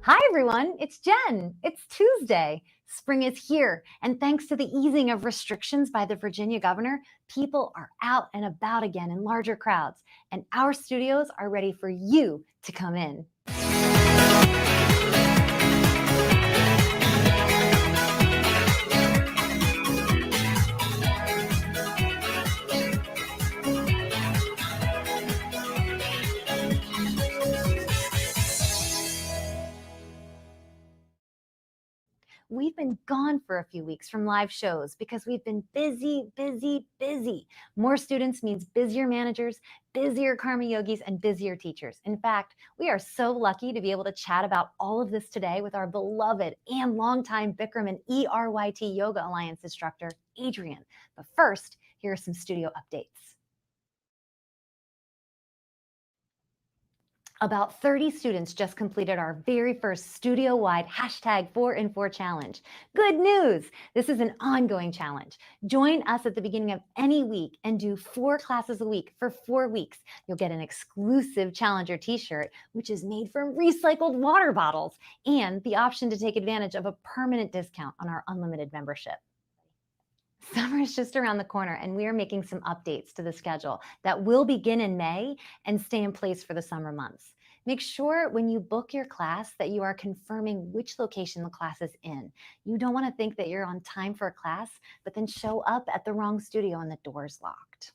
Hi, everyone. It's Jen. It's Tuesday. Spring is here. And thanks to the easing of restrictions by the Virginia governor, people are out and about again in larger crowds. And our studios are ready for you to come in. We've been gone for a few weeks from live shows because we've been busy. More students means busier managers, busier karma yogis, and busier teachers. In fact, we are so lucky to be able to chat about all of this today with our beloved and longtime Bikram and ERYT Yoga Alliance instructor, Adrian. But first, here are some studio updates. About 30 students just completed our very first studio-wide #4in4 challenge. Good news! This is an ongoing challenge. Join us at the beginning of any week and do 4 classes a week for 4 weeks. You'll get an exclusive Challenger t-shirt, which is made from recycled water bottles, and the option to take advantage of a permanent discount on our unlimited membership. Summer is just around the corner, and we are making some updates to the schedule that will begin in May and stay in place for the summer months. Make sure when you book your class that you are confirming which location the class is in. You don't want to think that you're on time for a class, but then show up at the wrong studio and the door's locked.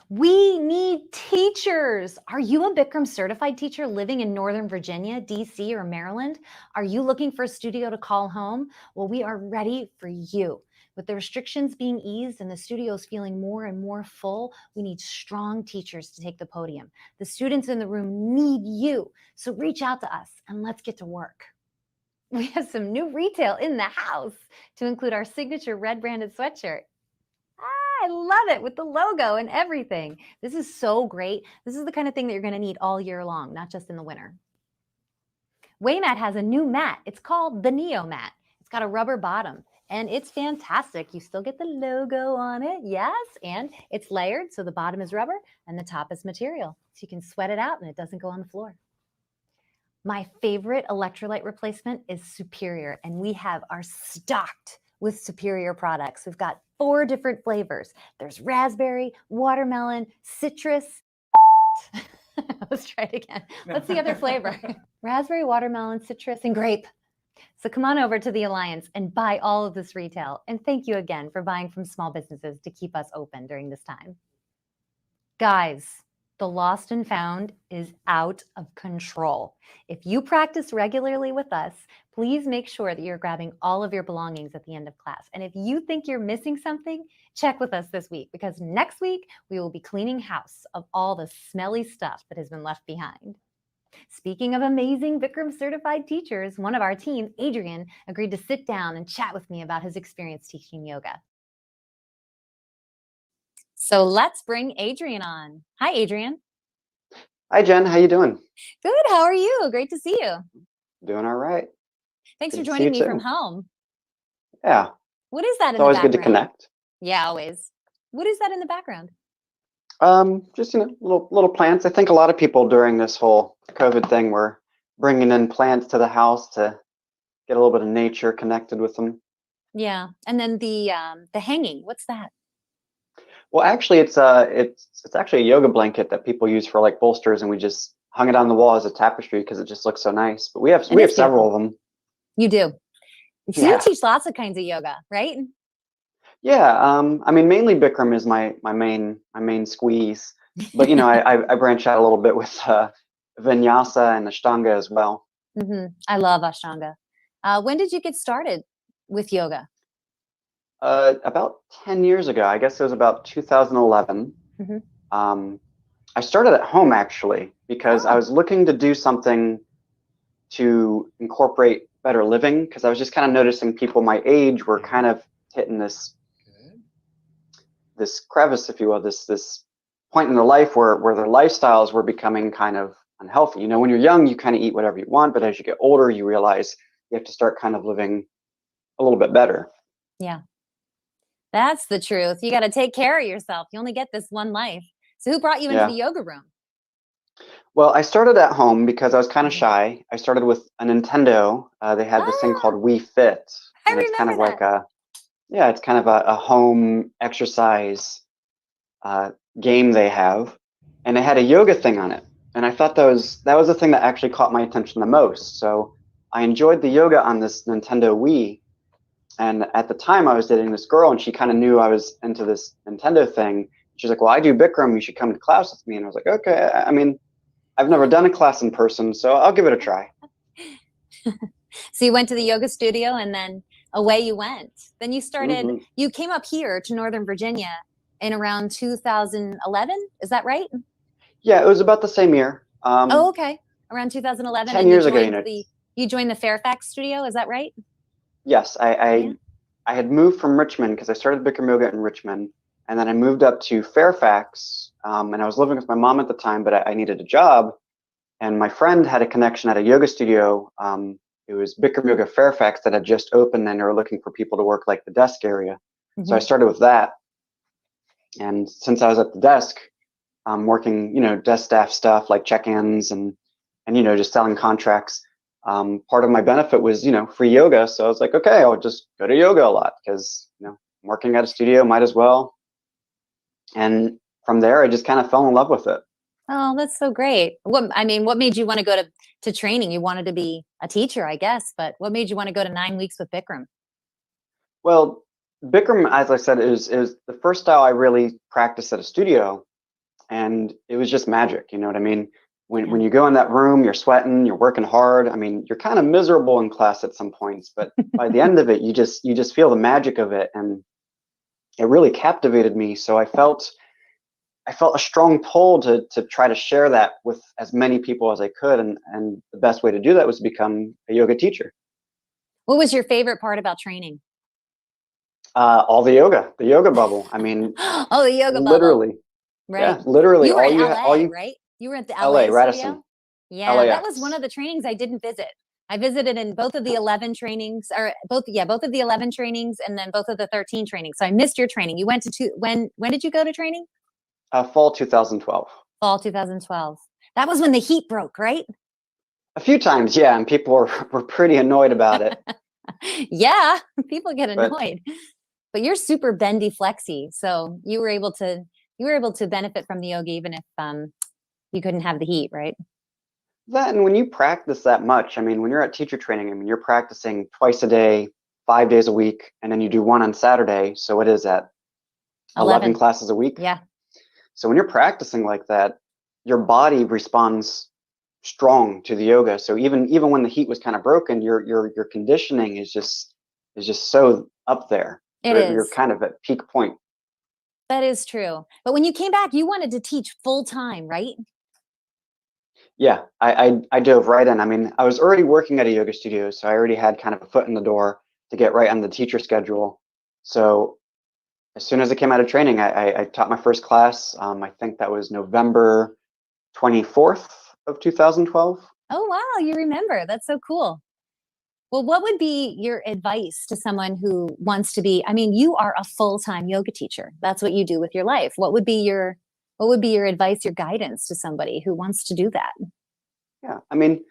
We need teachers. Are you a Bikram certified teacher living in Northern Virginia, DC, or Maryland? Are you looking for a studio to call home? Well, we are ready for you. With the restrictions being eased and the studios feeling more and more full, we need strong teachers to take the podium. The students in the room need you. So reach out to us and let's get to work. We have some new retail in the house to include our signature red branded sweatshirt. I love it with the logo and everything. This is so great. This is the kind of thing that you're going to need all year long, not just in the winter. Waymat has a new mat. It's called the Neo Mat. It's got a rubber bottom and it's fantastic. You still get the logo on it, yes, and it's layered, so the bottom is rubber and the top is material. So you can sweat it out and it doesn't go on the floor. My favorite electrolyte replacement is Superior, and we are stocked with Superior products. We've got 4 different flavors. There's raspberry, watermelon, citrus. Let's try it again. What's the other flavor? Raspberry, watermelon, citrus, and grape. So come on over to the Alliance and buy all of this retail. And thank you again for buying from small businesses to keep us open during this time. Guys, the lost and found is out of control. If you practice regularly with us, please make sure that you're grabbing all of your belongings at the end of class. And if you think you're missing something, check with us this week, because next week we will be cleaning house of all the smelly stuff that has been left behind. Speaking of amazing Bikram certified teachers, one of our team, Adrian, agreed to sit down and chat with me about his experience teaching yoga. So let's bring Adrian on. Hi, Adrian. Hi, Jen. How you doing? Good. How are you? Great to see you. Doing all right. Thanks for joining me from home. Yeah. What is that in the background? It's always good to connect. Yeah, always. What is that in the background? Just little plants. I think a lot of people during this whole COVID thing were bringing in plants to the house to get a little bit of nature connected with them. Yeah, and then the hanging. What's that? Well, actually, it's actually a yoga blanket that people use for like bolsters, and we just hung it on the wall as a tapestry because it just looks so nice. But we have several of them. You do. So you teach lots of kinds of yoga, right? Yeah. I mean, mainly Bikram is my main squeeze, but you know, I branch out a little bit with Vinyasa and Ashtanga as well. I love Ashtanga. When did you get started with yoga? About 10 years ago. I guess it was about 2011. I started at home actually because I was looking to do something to incorporate better living, because I was just kind of noticing people my age were kind of hitting this crevice, if you will, this point in their life where their lifestyles were becoming kind of unhealthy. You know, when you're young, you kind of eat whatever you want, but as you get older, you realize you have to start kind of living a little bit better. Yeah. That's the truth. You got to take care of yourself. You only get this one life. So who brought you into the yoga room? Well, I started at home because I was kind of Mhm. shy. I started with a Nintendo. They had this thing called Ah, Wii Fit, I and it's kind remember of like that. it's kind of a home exercise uh, game they have, and it had a yoga thing on it. And I thought that was the thing that actually caught my attention the most. So I enjoyed the yoga on this Nintendo Wii. And at the time, I was dating this girl, and she kind of knew I was into this Nintendo thing. She's like, "Well, I do Bikram. You should come to class with me." And I was like, "Okay." I mean, I've never done a class in person, so I'll give it a try. So you went to the yoga studio and then away you went. Then Hmm. you came up here to Northern Virginia in around 2011. Is that right? Yeah, it was about the same year. Oh, okay. Around 2011. 10 And years ago, you joined the Fairfax studio. Is that right? yes, Yeah. I had moved from Richmond because I started Bikram yoga in Richmond, and then I moved up to Fairfax, and I was living with my mom at the time, but I needed a job, and my friend had a connection at a yoga studio. It was Bikram Yoga Fairfax that had just opened, and they were looking for people to work like the desk area. So I Hmm. started with that, and since I was at the desk, working, desk staff stuff like check-ins and just selling contracts. Part of my benefit was, free yoga. So I was like, okay, I'll just go to yoga a lot because, I'm working at a studio, might as well. And from there, I just kind of fell in love with it. Oh, that's so great. What made you want to go to training? You wanted to be a teacher, I guess, but what made you want to go to 9 weeks with Bikram? Well, Bikram, as I said, is the first style I really practiced at a studio, and it was just magic. You know what I mean? When Yeah. you go in that room, you're sweating, you're working hard. I mean, you're kind of miserable in class at some points, but by the end of it, you just feel the magic of it, and it really captivated me. So I felt a strong pull to try to share that with as many people as I could, and the best way to do that was to become a yoga teacher. What was your favorite part about training? All the yoga bubble. I mean, Oh, the yoga bubble. literally, Right. yeah, literally You were all in you all LA, you right? You were at the LA, LA Radisson, studio? Yeah, that was one LAX. of the trainings I didn't visit. I visited in both of the 11 trainings, or both of the 11 trainings and then both of the 13 trainings. So I missed your training. You went to when did you go to training? Fall 2012. Fall 2012. That was when the heat broke, right? A few times, yeah, and people were pretty annoyed about it. Yeah, people get But annoyed. But you're super bendy flexy, so you were able to benefit from the yoga even if you couldn't have the heat, right? that, and when you practice that much, I mean, when you're at teacher training, I mean, you're practicing twice a day, 5 days a week, and then you do one on Saturday. So what is that? 11 11. classes a week. Yeah. So when you're practicing like that, your body responds strong to the yoga. So even when the heat was kind of broken, your conditioning is just so up there. It You're is. kind of at peak point. That is true. But when you came back, you wanted to teach full time, right? Yeah, I dove right in. I mean, I was already working at a yoga studio, so I already had kind of a foot in the door to get right on the teacher schedule. So as soon as I came out of training, I taught my first class. I think that was November 24th of 2012. Oh, wow, you remember. That's so cool. Well, what would be your advice to someone who wants to be, I mean, you are a full-time yoga teacher. That's what you do with your life. What would be your advice, your guidance to somebody who wants to do that? Yeah, I mean,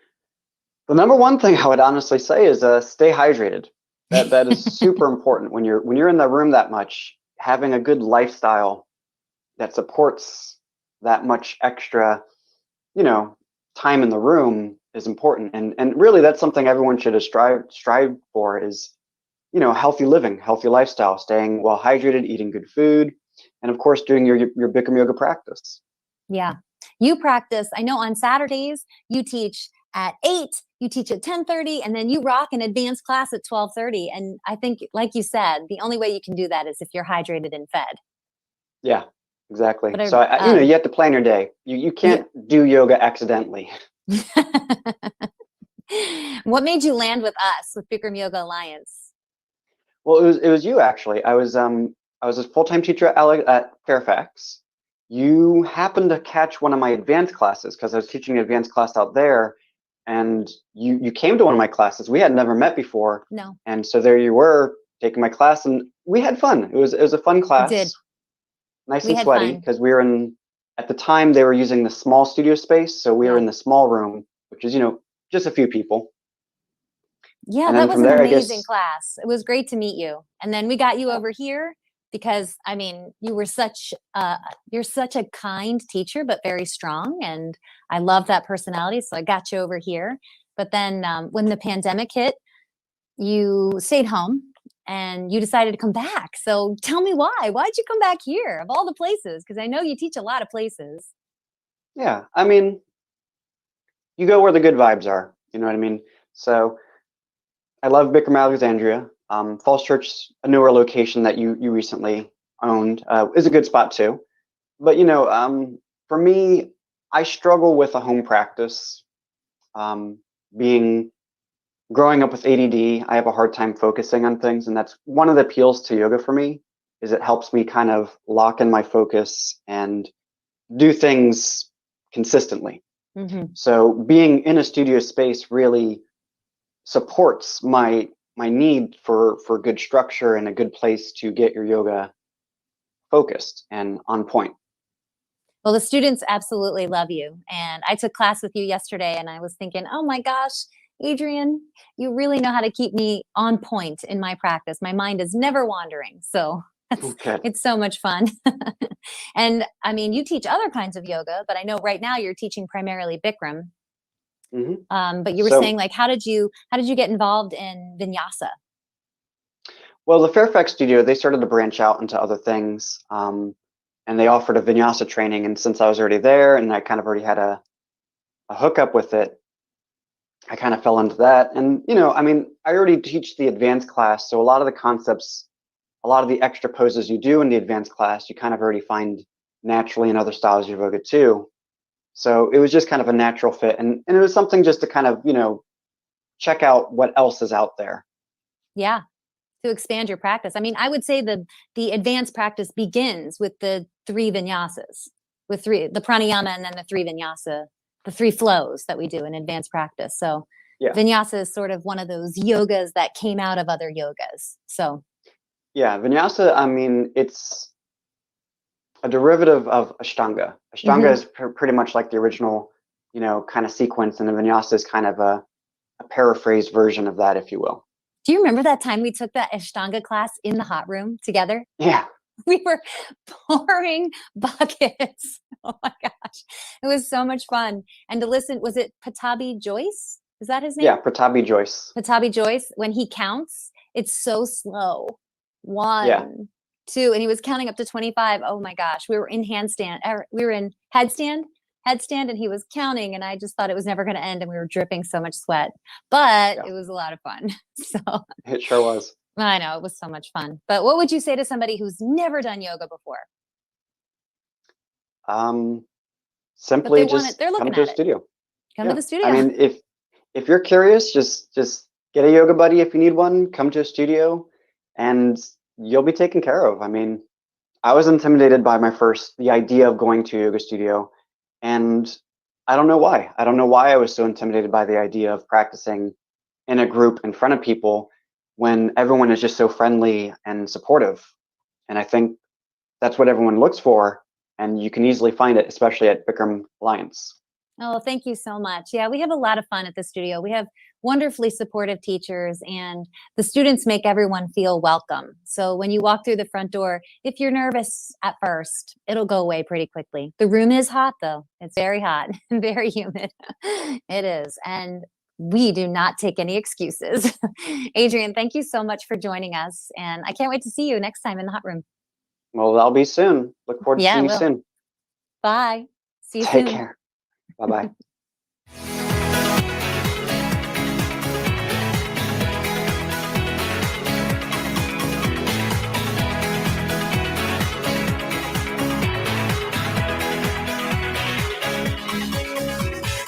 the number one thing I would honestly say is stay hydrated. That is super important when you're in the room that much. Having a good lifestyle that supports that much extra, you know, time in the room is important. And really, that's something everyone should strive for is, healthy living, healthy lifestyle, staying well hydrated, eating good food, and of course, doing your Bikram yoga practice. Yeah. You practice, I know on Saturdays you teach at 8, you teach at 10:30, and then you rock an advanced class at 12:30. And I think, like you said, the only way you can do that is if you're hydrated and fed. Yeah, exactly. But So you have to plan your day. You yeah. can't do yoga accidentally. What made you land with us with Bikram Yoga Alliance? Well, it was you actually. I was a full-time teacher at Fairfax. You happened to catch one of my advanced classes because I was teaching an advanced class out there, and you came to one of my classes. We had never met before, No, and so there you were taking my class, and we had fun. It was a fun we did. class, nice We and had sweaty fun. because we were in at the time they were using the small studio space, so we were Yeah. in the small room, which is, just a few people. Yeah, And that then was from an there, I amazing guess, class. It was great to meet you. And then we got you yeah. over here because I mean, you're such a kind teacher, but very strong. And I love that personality. So I got you over here. But then when the pandemic hit, you stayed home and you decided to come back. So tell me why. Why'd you come back here of all the places? Because I know you teach a lot of places. Yeah, I mean, you go where the good vibes are. You know what I mean? So I love Bikram Alexandria. Falls Church, a newer location that you recently owned, is a good spot too. But for me, I struggle with a home practice. Um, being growing up with ADD, I have a hard time focusing on things, and that's one of the appeals to yoga for me. Is it helps me kind of lock in my focus and do things consistently. Hmm. So being in a studio space really supports my need for good structure and a good place to get your yoga focused and on point. Well, the students absolutely love you. And I took class with you yesterday and I was thinking, oh my gosh, Adrian, you really know how to keep me on point in my practice. My mind is never wandering. So Okay. it's so much fun. And I mean, you teach other kinds of yoga, but I know right now you're teaching primarily Bikram. Hmm. But you were saying So, like, how did you get involved in vinyasa? well, the Fairfax studio, they started to branch out into other things, and they offered a vinyasa training. And since I was already there and I kind of already had a hookup with it, I kind of fell into that. And, I mean, I already teach the advanced class. So a lot of the concepts, a lot of the extra poses you do in the advanced class, you kind of already find naturally in other styles of yoga too. So it was just kind of a natural fit. And it was something just to kind of, check out what else is out there. Yeah, to expand your practice. I mean, I would say the advanced practice begins with the three vinyasas, with the pranayama and then the three vinyasa, the three flows that we do in advanced practice. So Yeah. vinyasa is sort of one of those yogas that came out of other yogas. So Yeah. Vinyasa, I mean, it's a derivative of Ashtanga. Ashtanga mhm. is pretty much like the original, kind of sequence, and the Vinyasa is kind of a paraphrased version of that, if you will. Do you remember that time we took that Ashtanga class in the hot room together? Yeah. We were pouring buckets. Oh my gosh. It was so much fun. And to listen, was it Patabi Joyce? Is that his name? Yeah. Pratabi Joyce. Patabi Joyce, when he counts, it's so slow. Yeah. 1, 2, and he was counting up to 25. Oh my gosh. We were in handstand, we were in headstand, and he was counting, and I just thought it was never going to end, and we were dripping so much sweat. But Yeah. it was a lot of fun. So It sure was. I know it was so much fun. But what would you say to somebody who's never done yoga before, Um, but they Simply want it? just They're come looking to a at it. studio. Come to Yeah. the I studio. mean, if you're curious, just get a yoga buddy if you need one. Come to a studio, and you'll be taken care of. I mean, I was intimidated by the idea of going to a yoga studio, and I don't know why. I don't know why I was so intimidated by the idea of practicing in a group in front of people when everyone is just so friendly and supportive. And I think that's what everyone looks for, and you can easily find it, especially at Bikram Alliance. Oh, thank you so much. Yeah, we have a lot of fun at the studio. We have wonderfully supportive teachers, and the students make everyone feel welcome. So when you walk through the front door, if you're nervous at first, it'll go away pretty quickly. The room is hot, though. It's very hot and very humid. It is. And we do not take any excuses. Adrian, thank you so much for joining us. And I can't wait to see you next time in the hot room. Well, that'll be soon. Look forward to Yeah, seeing I you will. soon. Bye. See you Take soon. care. Bye bye.